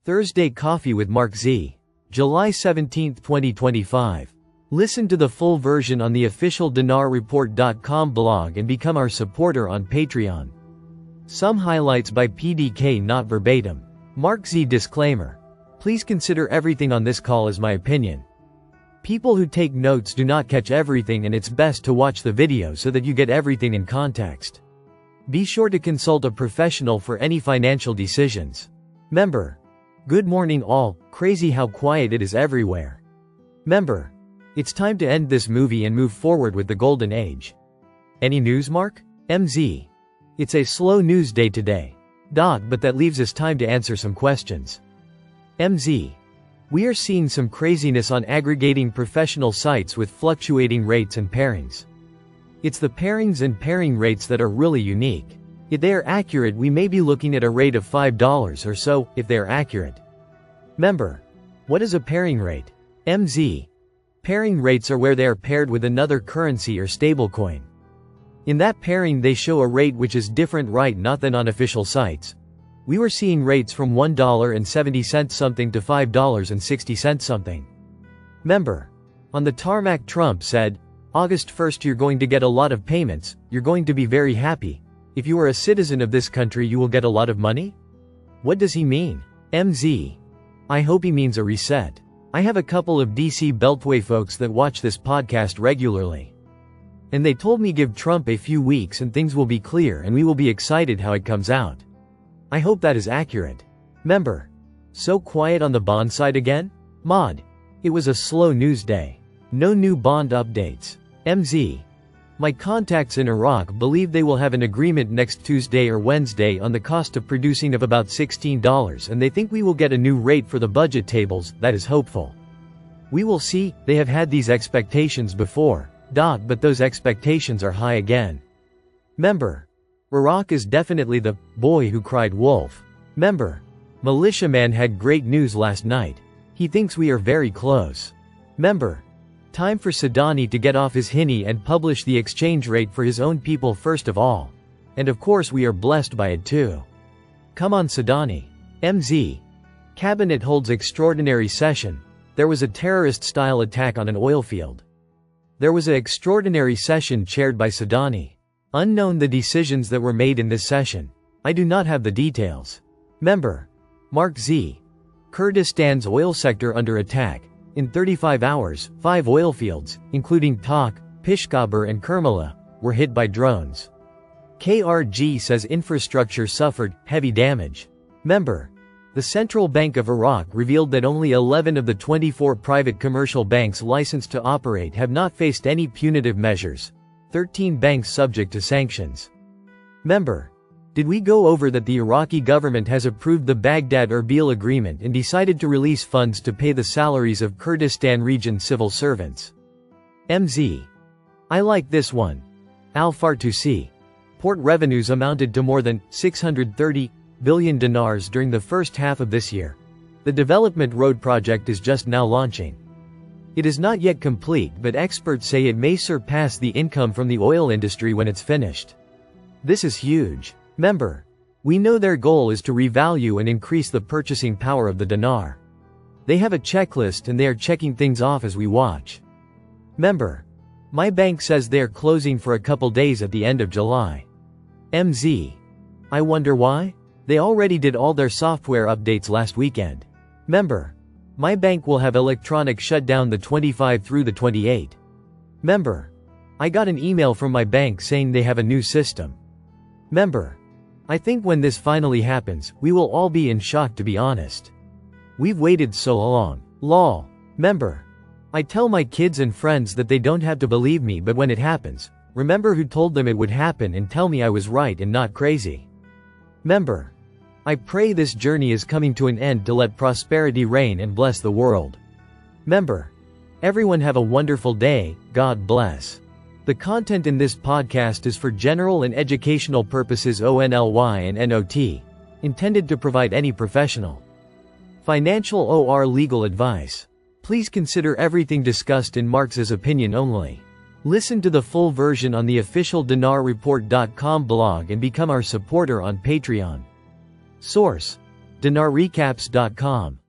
Thursday Coffee with MarkZ. July 17, 2025. Listen to the full version on the official dinarreport.com blog and become our supporter on Patreon. Some highlights by PDK, not verbatim. MarkZ disclaimer. Please consider everything on this call as my opinion. People who take notes do not catch everything, and it's best to watch the video so that you get everything in context. Be sure to consult a professional for any financial decisions. Member. Good morning all. Crazy how quiet it is everywhere. Member. It's time to end this movie and move forward with the golden age. Any news, Mark? MZ. It's a slow news day today. But that leaves us time to answer some questions. MZ. We are seeing some craziness on aggregating professional sites with fluctuating rates and pairings. It's the pairings and pairing rates that are really unique. If they are accurate, we may be looking at a rate of $5 or so, if they are accurate. Member. What is a pairing rate? MZ. Pairing rates are where they are paired with another currency or stablecoin. In that pairing they show a rate which is different, right, not than on official sites. We were seeing rates from $1.70 something to $5.60 something. Member. On the tarmac, Trump said, August 1st you're going to get a lot of payments, you're going to be very happy. If you are a citizen of this country you will get a lot of money? What does he mean? MZ. I hope he means a reset. I have a couple of DC Beltway folks that watch this podcast regularly. And they told me give Trump a few weeks and things will be clear and we will be excited how it comes out. I hope that is accurate. Member. So quiet on the bond side again? Mod. It was a slow news day. No new bond updates. MZ. My contacts in Iraq believe they will have an agreement next Tuesday or Wednesday on the cost of producing of about $16, and they think we will get a new rate for the budget tables. That is hopeful. We will see. They have had these expectations before. But those expectations are high again. Member. Iraq is definitely the boy who cried wolf. Member. Militiaman had great news last night. He thinks we are very close. Member. Time for Sadani to get off his hinny and publish the exchange rate for his own people first of all. And of course we are blessed by it too. Come on Sadani. MZ. Cabinet holds extraordinary session. There was a terrorist-style attack on an oil field. There was an extraordinary session chaired by Sadani. Unknown the decisions that were made in this session. I do not have the details. Member. MarkZ. Kurdistan's oil sector under attack. In 35 hours, 5 oil fields, including Tak, Peshkabur and Kermala, were hit by drones. KRG says infrastructure suffered heavy damage. Member. The Central Bank of Iraq revealed that only 11 of the 24 private commercial banks licensed to operate have not faced any punitive measures. 13 banks subject to sanctions. Member. Did we go over that the Iraqi government has approved the Baghdad-Erbil agreement and decided to release funds to pay the salaries of Kurdistan region civil servants? MZ. I like this one. Al-Fartusi. Port revenues amounted to more than 630 billion dinars during the first half of this year. The development road project is just now launching. It is not yet complete, but experts say it may surpass the income from the oil industry when it's finished. This is huge. Member. We know their goal is to revalue and increase the purchasing power of the dinar. They have a checklist and they are checking things off as we watch. Member. My bank says they are closing for a couple days at the end of July. MZ. I wonder why? They already did all their software updates last weekend. Member. My bank will have electronic shutdown the 25 through the 28. Member. I got an email from my bank saying they have a new system. Member. I think when this finally happens, we will all be in shock, to be honest. We've waited so long. Lol. Member. I tell my kids and friends that they don't have to believe me, but when it happens, remember who told them it would happen and tell me I was right and not crazy. Member. I pray this journey is coming to an end to let prosperity reign and bless the world. Member. Everyone have a wonderful day, God bless. The content in this podcast is for general and educational purposes only and not intended to provide any professional, financial or legal advice. Please consider everything discussed in MarkZ's opinion only. Listen to the full version on the official dinarreport.com blog and become our supporter on Patreon. Source: dinarrecaps.com